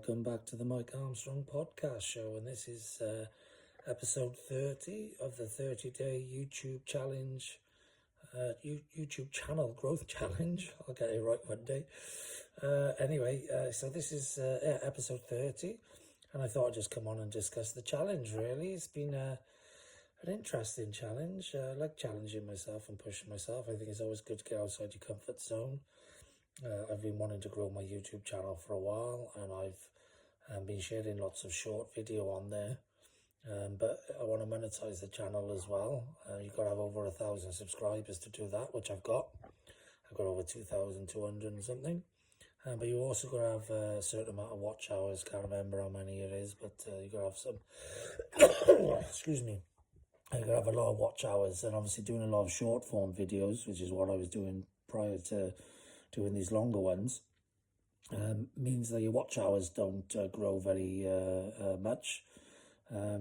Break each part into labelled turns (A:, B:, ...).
A: welcome back to the Mike Armstrong Podcast Show, and this is episode 30 of the 30-day YouTube challenge, YouTube channel growth challenge. I'll get it right one day. So this is episode 30, and I thought I'd just come on and discuss the challenge, really. It's been an interesting challenge. I like challenging myself and pushing myself. I think it's always good to get outside your comfort zone. I've been wanting to grow my YouTube channel for a while, and I've been sharing lots of short video on there, but I want to monetize the channel as well. You've got to have over 1,000 subscribers to do that, which I've got over 2,200 and something, but you also got to have a certain amount of watch hours. Can't remember how many it is, but you got to have some excuse me, you got to have a lot of watch hours, and obviously doing a lot of short form videos, which is what I was doing prior to doing these longer ones, means that your watch hours don't grow very much,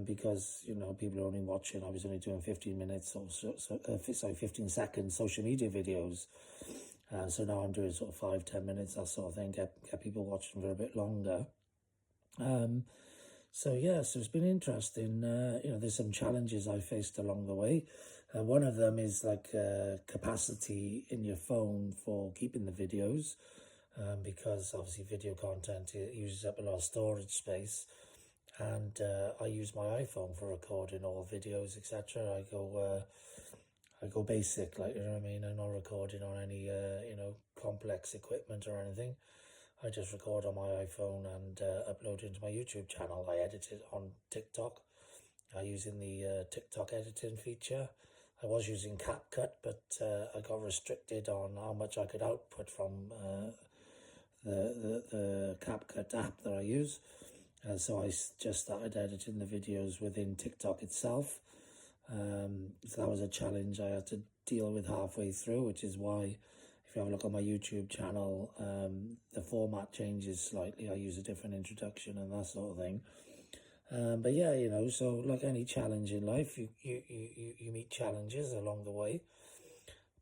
A: because people are only watching. I was only doing 15 minutes or 15 seconds social media videos, so now I'm doing sort of 5-10 minutes, that sort of thing. Get people watching for a bit longer. So it's been interesting. There's some challenges I faced along the way. One of them is like capacity in your phone for keeping the videos, because obviously video content, it uses up a lot of storage space, and I use my iPhone for recording all videos, etc. I go basic, like, you know what I mean. I'm not recording on any complex equipment or anything. I just record on my iPhone and upload it into my YouTube channel. I edit it on TikTok using the TikTok editing feature. I was using CapCut, but I got restricted on how much I could output from the CapCut app that I use. So I just started editing the videos within TikTok itself. So that was a challenge I had to deal with halfway through, which is why, if you have a look on my YouTube channel, the format changes slightly. I use a different introduction and that sort of thing. But yeah, so like any challenge in life, you meet challenges along the way,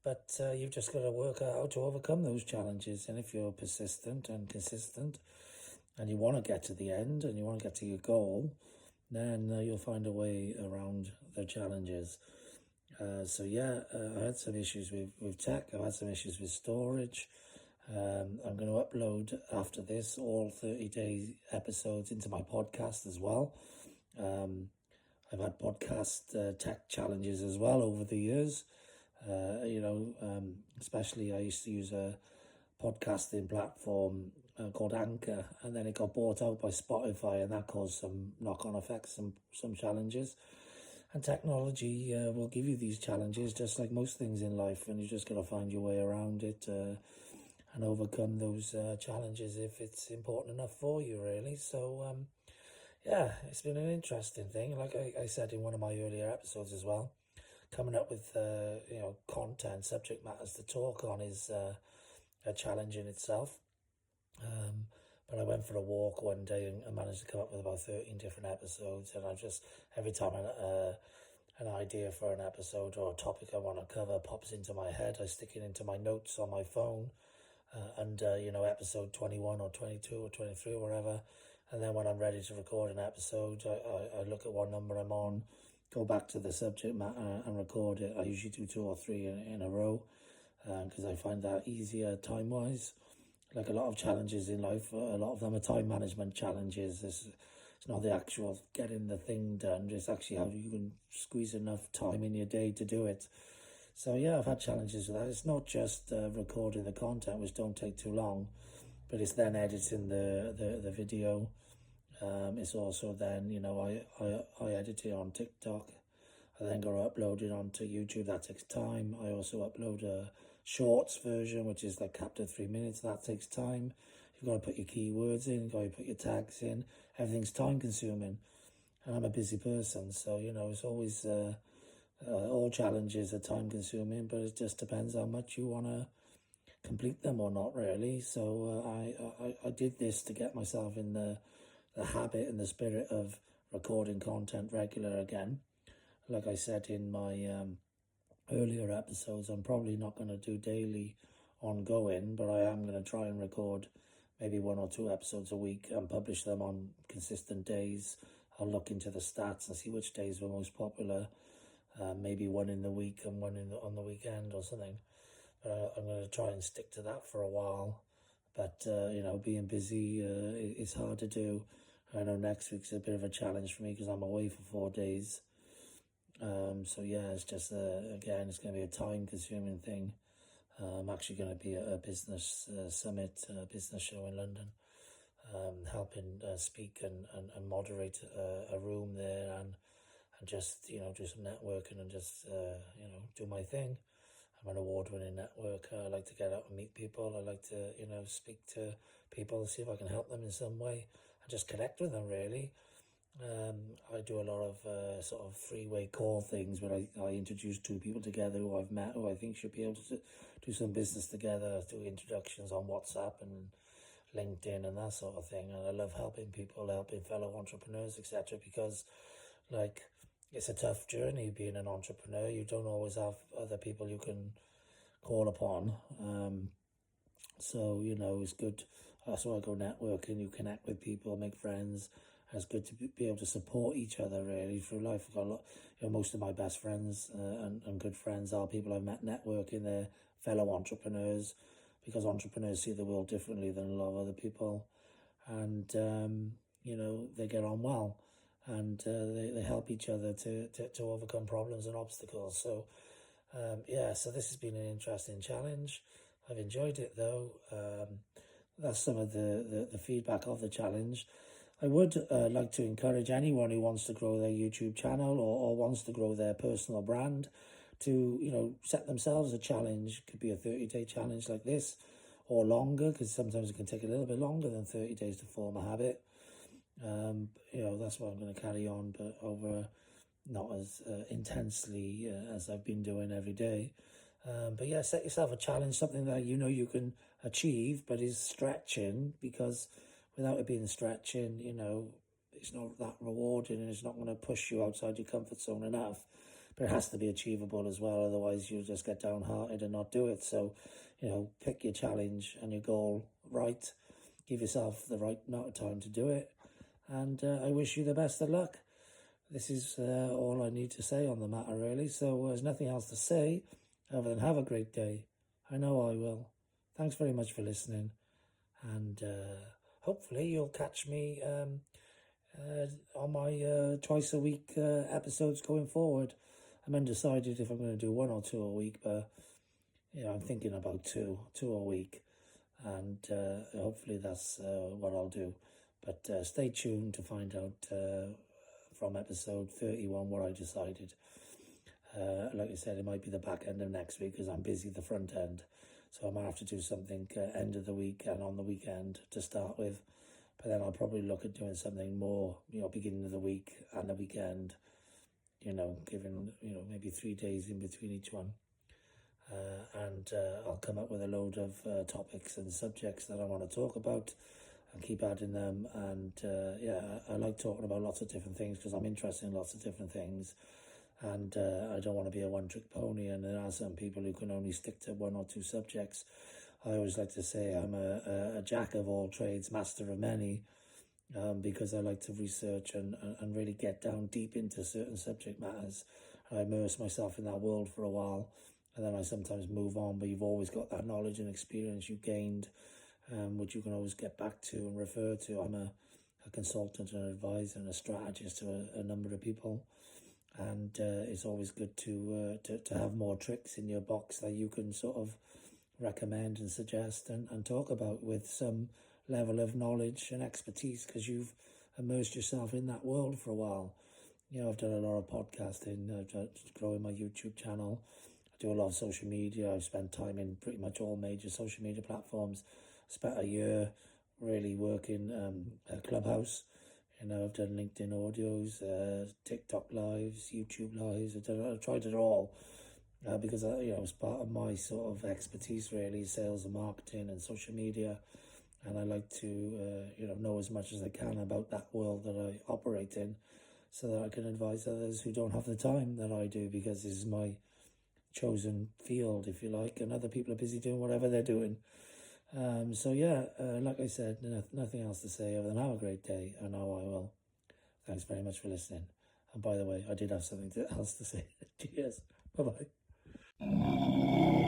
A: but you've just got to work out how to overcome those challenges. And if you're persistent and consistent, and you want to get to the end and you want to get to your goal, then you'll find a way around the challenges. I had some issues with tech. I've had some issues with storage. I'm going to upload after this all 30-day episodes into my podcast as well. I've had podcast tech challenges as well over the years. Especially I used to use a podcasting platform called Anchor, and then it got bought out by Spotify, and that caused some knock-on effects, some challenges. And technology will give you these challenges, just like most things in life, and you just got to find your way around it and overcome those challenges if it's important enough for you, really. So, it's been an interesting thing. Like I said in one of my earlier episodes as well, coming up with content, subject matters to talk on is a challenge in itself. But I went for a walk one day and managed to come up with about 13 different episodes, and every time an idea for an episode or a topic I want to cover pops into my head, I stick it into my notes on my phone, episode 21 or 22 or 23 or whatever, and then when I'm ready to record an episode, I look at what number I'm on, go back to the subject matter and record it. I usually do 2 or 3 in a row, because I find that easier time-wise. Like a lot of challenges in life, a lot of them are time management challenges. It's not the actual getting the thing done, it's actually how you can squeeze enough time in your day to do it. So I've had challenges with that. It's not just recording the content, which don't take too long, but it's then editing the video. It's also then, I edit it on TikTok. I then got to upload it onto YouTube. That takes time. I also upload a shorts version, which is like capped at 3 minutes. That takes time. You've got to put your keywords in, you've got to put your tags in. Everything's time consuming, and I'm a busy person, so it's always all challenges are time consuming, but it just depends how much you want to complete them or not, really. So I did this to get myself in the habit and the spirit of recording content regular again. Like I said in my earlier episodes, I'm probably not going to do daily ongoing, but I am going to try and record maybe 1 or 2 episodes a week and publish them on consistent days. I'll look into the stats and see which days were most popular. Maybe one in the week and one on the weekend or something. But I'm going to try and stick to that for a while. But, being busy is hard to do. I know next week's a bit of a challenge for me because I'm away for 4 days. It's just, again, it's going to be a time-consuming thing. I'm actually going to be at a business summit, business show in London, helping speak and moderate a room there and just, do some networking and just, do my thing. I'm an award-winning networker. I like to get out and meet people. I like to, speak to people, see if I can help them in some way and just connect with them, really. I do a lot of sort of three-way call things where I introduce 2 people together who I've met who I think should be able to do some business together, do introductions on WhatsApp and LinkedIn and that sort of thing. And I love helping people, helping fellow entrepreneurs, etc. because, it's a tough journey being an entrepreneur. You don't always have other people you can call upon. It's good. That's why I go networking. You connect with people, make friends. And it's good to be able to support each other really through life. I've got a lot, most of my best friends and good friends are people I've met networking. They're fellow entrepreneurs because entrepreneurs see the world differently than a lot of other people. And, they get on well. And they help each other to overcome problems and obstacles. So, so this has been an interesting challenge. I've enjoyed it, though. That's some of the feedback of the challenge. I would like to encourage anyone who wants to grow their YouTube channel or wants to grow their personal brand to, set themselves a challenge. It could be a 30-day challenge like this or longer, because sometimes it can take a little bit longer than 30 days to form a habit. That's what I'm going to carry on, but over not as intensely as I've been doing every day. Set yourself a challenge, something that you can achieve, but is stretching, because without it being stretching, it's not that rewarding and it's not going to push you outside your comfort zone enough. But it has to be achievable as well, otherwise you'll just get downhearted and not do it. So, pick your challenge and your goal right. Give yourself the right amount of time to do it. And I wish you the best of luck. This is all I need to say on the matter, really. So there's nothing else to say other than have a great day. I know I will. Thanks very much for listening. And hopefully you'll catch me on my twice a week episodes going forward. I'm undecided if I'm going to do 1 or 2 a week, but I'm thinking about two a week. And hopefully that's what I'll do. But stay tuned to find out from episode 31 what I decided. Like I said, it might be the back end of next week because I'm busy the front end. So I might have to do something end of the week and on the weekend to start with. But then I'll probably look at doing something more, beginning of the week and the weekend, giving, maybe 3 days in between each one. And I'll come up with a load of topics and subjects that I want to talk about and keep adding them. And I like talking about lots of different things because I'm interested in lots of different things. And I don't want to be a one-trick pony. And there are some people who can only stick to 1 or 2 subjects. I always like to say I'm a jack of all trades, master of many, because I like to research and really get down deep into certain subject matters. I immerse myself in that world for a while, and then I sometimes move on, but you've always got that knowledge and experience you gained, which you can always get back to and refer to. I'm a consultant, an advisor, and a strategist to a number of people. And it's always good to have more tricks in your box that you can sort of recommend and suggest and talk about with some level of knowledge and expertise because you've immersed yourself in that world for a while. I've done a lot of podcasting, growing my YouTube channel. I do a lot of social media. I've spent time in pretty much all major social media platforms. Spent a year really working Clubhouse. I've done LinkedIn audios, TikTok lives, YouTube lives. I've tried it all because it's part of my sort of expertise really, sales and marketing and social media, and I like to know as much as I can about that world that I operate in, so that I can advise others who don't have the time that I do, because this is my chosen field, if you like, and other people are busy doing whatever they're doing. So yeah, like I said, nothing else to say other than have a great day, and now I will. Thanks very much for listening. And by the way, I did have something else to say. Cheers. Bye bye.